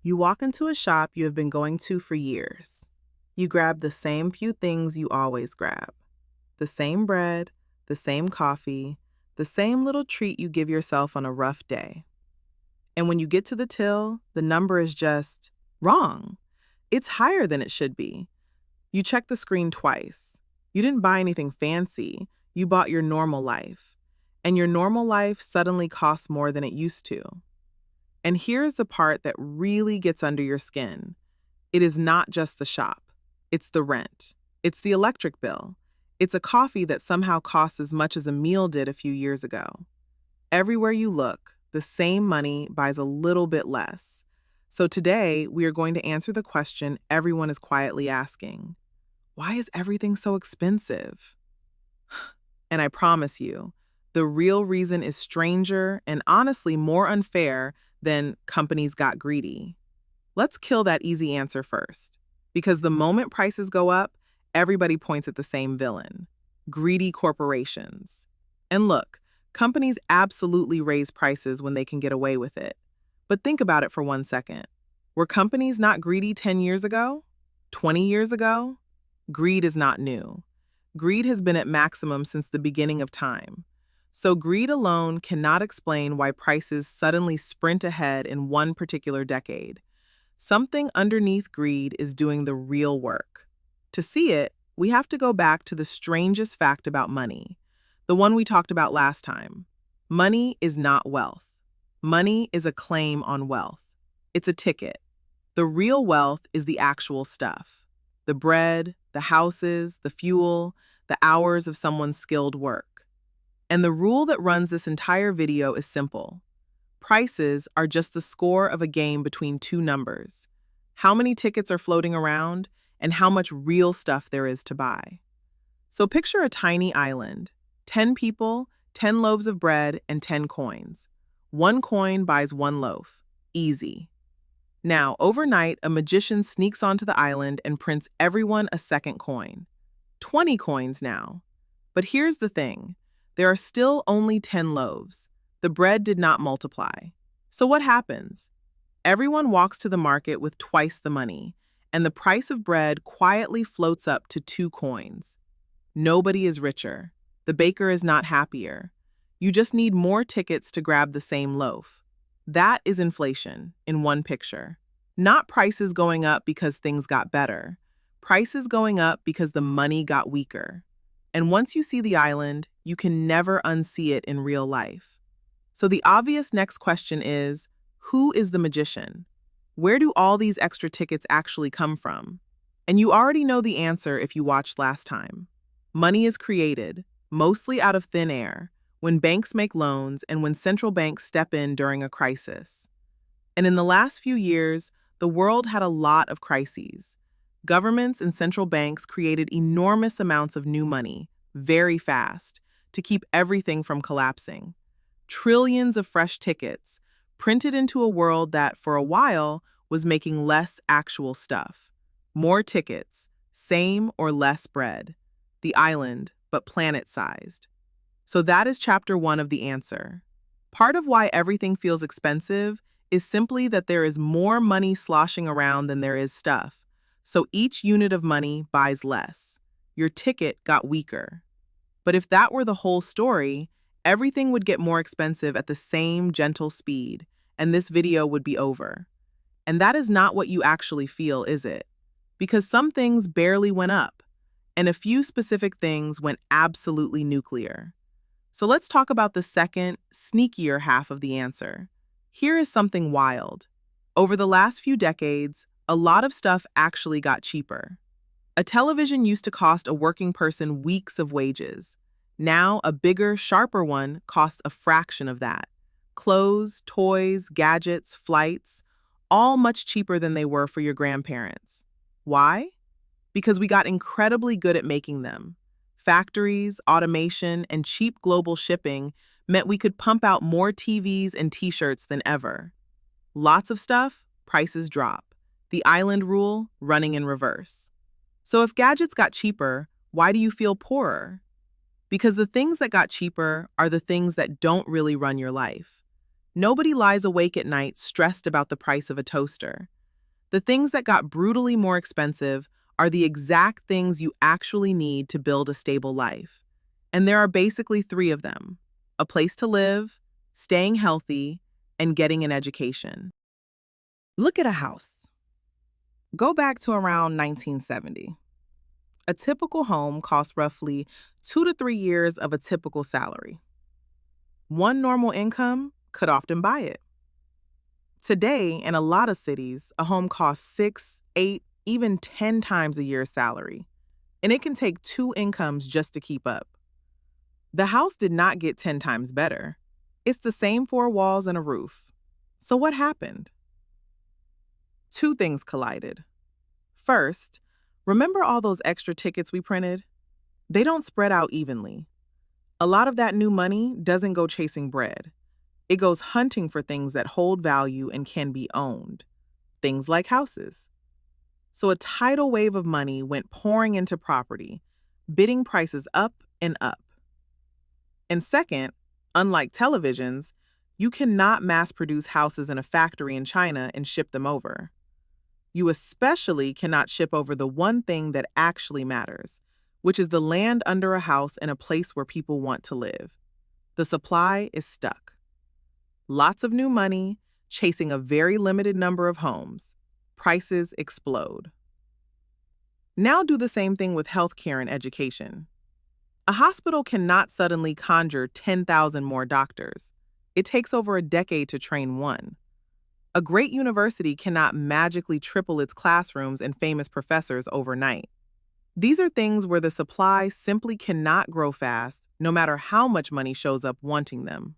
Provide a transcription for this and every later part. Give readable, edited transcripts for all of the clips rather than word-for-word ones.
You walk into a shop you have been going to for years. You grab the same few things you always grab: the same bread, the same coffee, the same little treat you give yourself on a rough day. And when you get to the till, the number is just wrong. It's higher than it should be. You check the screen twice. You didn't buy anything fancy, you bought your normal life. And your normal life suddenly costs more than it used to. And here's the part that really gets under your skin. It is not just the shop. It's the rent. It's the electric bill. It's a coffee that somehow costs as much as a meal did a few years ago. Everywhere you look, the same money buys a little bit less. So today, we are going to answer the question everyone is quietly asking. Why is everything so expensive? And I promise you, the real reason is stranger and honestly more unfair than companies got greedy. Let's kill that easy answer first. Because the moment prices go up, everybody points at the same villain: greedy corporations. And look, companies absolutely raise prices when they can get away with it. But think about it for 1 second. Were companies not greedy 10 years ago? 20 years ago? Greed is not new. Greed has been at maximum since the beginning of time. So greed alone cannot explain why prices suddenly sprint ahead in one particular decade. Something underneath greed is doing the real work. To see it, we have to go back to the strangest fact about money, the one we talked about last time. Money is not wealth. Money is a claim on wealth. It's a ticket. The real wealth is the actual stuff: the bread, the houses, the fuel, the hours of someone's skilled work. And the rule that runs this entire video is simple. Prices are just the score of a game between two numbers: how many tickets are floating around and how much real stuff there is to buy. So picture a tiny island: 10 people, 10 loaves of bread, and 10 coins. One coin buys one loaf. Easy. Now, overnight, a magician sneaks onto the island and prints everyone a second coin. 20 coins now. But here's the thing. There are still only 10 loaves. The bread did not multiply. So what happens? Everyone walks to the market with twice the money, and the price of bread quietly floats up to 2 coins. Nobody is richer. The baker is not happier. You just need more tickets to grab the same loaf. That is inflation in one picture. Not prices going up because things got better. Prices going up because the money got weaker. And once you see the island, you can never unsee it in real life. So the obvious next question is, who is the magician? Where do all these extra tickets actually come from? And you already know the answer if you watched last time. Money is created, mostly out of thin air, when banks make loans and when central banks step in during a crisis. And in the last few years, the world had a lot of crises. Governments and central banks created enormous amounts of new money, very fast, to keep everything from collapsing. Trillions of fresh tickets, printed into a world that, for a while, was making less actual stuff. More tickets, same or less bread. The island, but planet-sized. So that is chapter 1 of the answer. Part of why everything feels expensive is simply that there is more money sloshing around than there is stuff. So each unit of money buys less. Your ticket got weaker. But if that were the whole story, everything would get more expensive at the same gentle speed, and this video would be over. And that is not what you actually feel, is it? Because some things barely went up, and a few specific things went absolutely nuclear. So let's talk about the second, sneakier half of the answer. Here is something wild. Over the last few decades, a lot of stuff actually got cheaper. A television used to cost a working person weeks of wages. Now, a bigger, sharper one costs a fraction of that. Clothes, toys, gadgets, flights, all much cheaper than they were for your grandparents. Why? Because we got incredibly good at making them. Factories, automation, and cheap global shipping meant we could pump out more TVs and t-shirts than ever. Lots of stuff, prices drop. The island rule running in reverse. So if gadgets got cheaper, why do you feel poorer? Because the things that got cheaper are the things that don't really run your life. Nobody lies awake at night stressed about the price of a toaster. The things that got brutally more expensive are the exact things you actually need to build a stable life. And there are basically three of them: a place to live, staying healthy, and getting an education. Look at a house. Go back to around 1970. A typical home costs roughly 2 to 3 years of a typical salary. One normal income could often buy it. Today, in a lot of cities, a home costs 6, 8, even 10 times a year's salary, and it can take two incomes just to keep up. The house did not get 10 times better. It's the same four walls and a roof. So what happened? Two things collided. First, remember all those extra tickets we printed? They don't spread out evenly. A lot of that new money doesn't go chasing bread. It goes hunting for things that hold value and can be owned. Things like houses. So a tidal wave of money went pouring into property, bidding prices up and up. And second, unlike televisions, you cannot mass produce houses in a factory in China and ship them over. You especially cannot ship over the one thing that actually matters, which is the land under a house in a place where people want to live. The supply is stuck. Lots of new money, chasing a very limited number of homes. Prices explode. Now do the same thing with healthcare and education. A hospital cannot suddenly conjure 10,000 more doctors. It takes over a decade to train one. A great university cannot magically triple its classrooms and famous professors overnight. These are things where the supply simply cannot grow fast, no matter how much money shows up wanting them.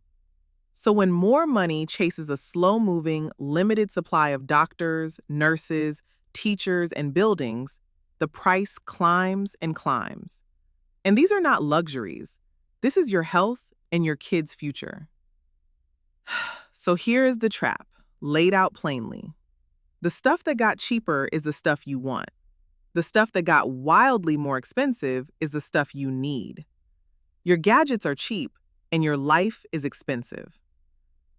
So when more money chases a slow-moving, limited supply of doctors, nurses, teachers, and buildings, the price climbs and climbs. And these are not luxuries. This is your health and your kids' future. So here is the trap, laid out plainly. The stuff that got cheaper is the stuff you want. The stuff that got wildly more expensive is the stuff you need. Your gadgets are cheap, and your life is expensive.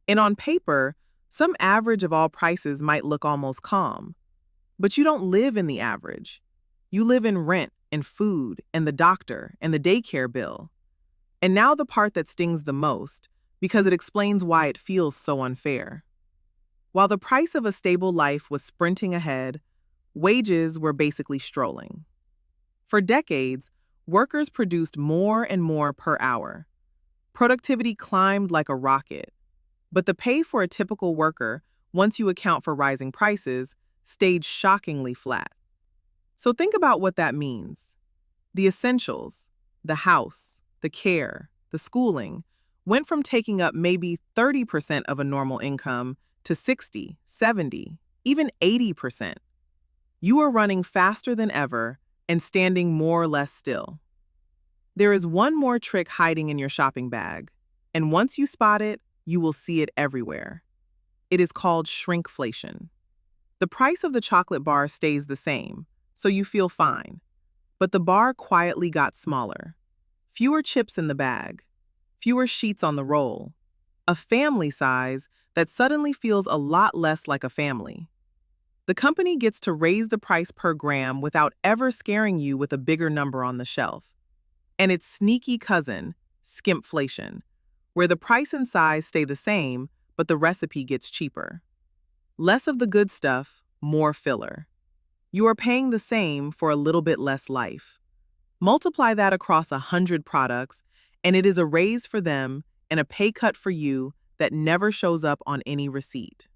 And on paper, some average of all prices might look almost calm. But you don't live in the average. You live in rent and food and the doctor and the daycare bill. And now the part that stings the most, because it explains why it feels so unfair. While the price of a stable life was sprinting ahead, wages were basically strolling. For decades, workers produced more and more per hour. Productivity climbed like a rocket. But the pay for a typical worker, once you account for rising prices, stayed shockingly flat. So think about what that means. The essentials, the house, the care, the schooling, went from taking up maybe 30% of a normal income to 60, 70, even 80%. You are running faster than ever and standing more or less still. There is one more trick hiding in your shopping bag, and once you spot it, you will see it everywhere. It is called shrinkflation. The price of the chocolate bar stays the same, so you feel fine. But the bar quietly got smaller. Fewer chips in the bag, fewer sheets on the roll. A family size that suddenly feels a lot less like a family. The company gets to raise the price per gram without ever scaring you with a bigger number on the shelf. And its sneaky cousin, skimpflation, where the price and size stay the same, but the recipe gets cheaper. Less of the good stuff, more filler. You are paying the same for a little bit less life. Multiply that across 100 products, and it is a raise for them and a pay cut for you that never shows up on any receipt.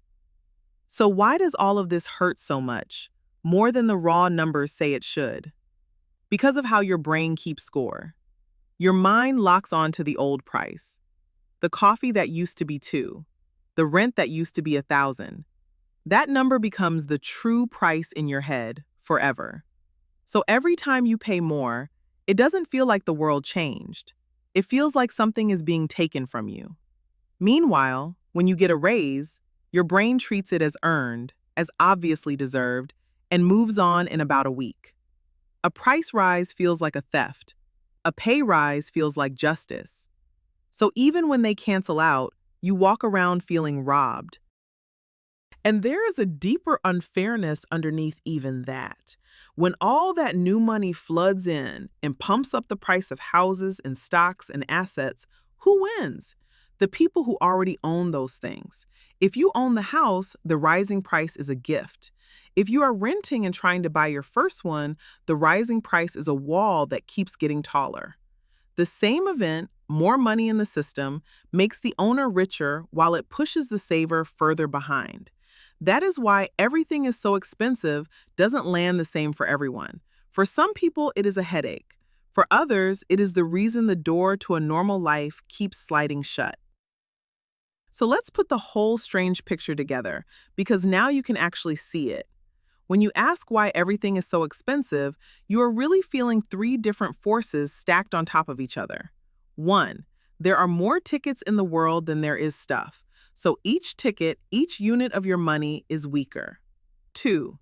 So why does all of this hurt so much, more than the raw numbers say it should? Because of how your brain keeps score. Your mind locks on to the old price. The coffee that used to be $2, the rent that used to be $1,000. That number becomes the true price in your head forever. So every time you pay more, it doesn't feel like the world changed. It feels like something is being taken from you. Meanwhile, when you get a raise, your brain treats it as earned, as obviously deserved, and moves on in about a week. A price rise feels like a theft. A pay rise feels like justice. So even when they cancel out, You walk around feeling robbed. And there is a deeper unfairness underneath even that. When all that new money floods in and pumps up the price of houses and stocks and assets, who wins? The people who already own those things. If you own the house, the rising price is a gift. If you are renting and trying to buy your first one, the rising price is a wall that keeps getting taller. The same event, more money in the system, makes the owner richer while it pushes the saver further behind. That is why everything is so expensive doesn't land the same for everyone. For some people, it is a headache. For others, it is the reason the door to a normal life keeps sliding shut. So let's put the whole strange picture together, because now you can actually see it. When you ask why everything is so expensive, you are really feeling three different forces stacked on top of each other. 1. There are more tickets in the world than there is stuff. So each ticket, each unit of your money is weaker. 2.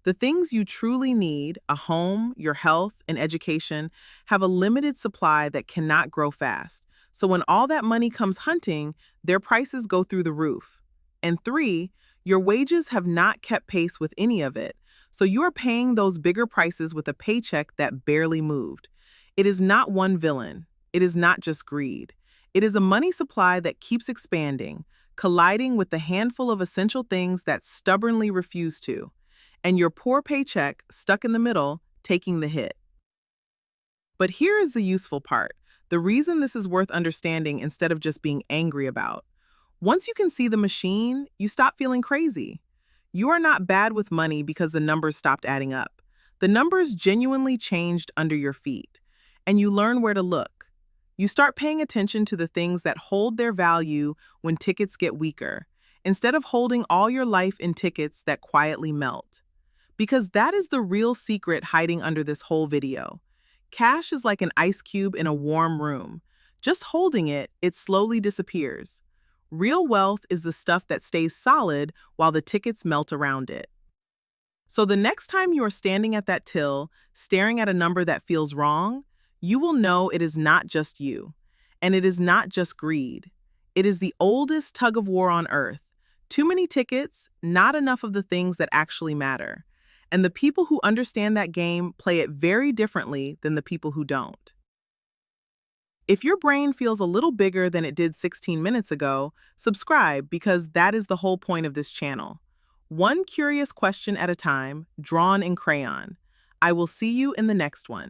The things you truly need, a home, your health, and education, have a limited supply that cannot grow fast. So when all that money comes hunting, their prices go through the roof. And 3, your wages have not kept pace with any of it. So you are paying those bigger prices with a paycheck that barely moved. It is not one villain. It is not just greed. It is a money supply that keeps expanding, colliding with the handful of essential things that stubbornly refuse to, and your poor paycheck, stuck in the middle, taking the hit. But here is the useful part, the reason this is worth understanding instead of just being angry about. Once you can see the machine, you stop feeling crazy. You are not bad with money because the numbers stopped adding up. The numbers genuinely changed under your feet, and you learn where to look. You start paying attention to the things that hold their value when tickets get weaker, instead of holding all your life in tickets that quietly melt. Because that is the real secret hiding under this whole video. Cash is like an ice cube in a warm room. Just holding it, it slowly disappears. Real wealth is the stuff that stays solid while the tickets melt around it. So the next time you are standing at that till, staring at a number that feels wrong, you will know it is not just you. And it is not just greed. It is the oldest tug of war on earth. Too many tickets, not enough of the things that actually matter. And the people who understand that game play it very differently than the people who don't. If your brain feels a little bigger than it did 16 minutes ago, subscribe because that is the whole point of this channel. One curious question at a time, drawn in crayon. I will see you in the next one.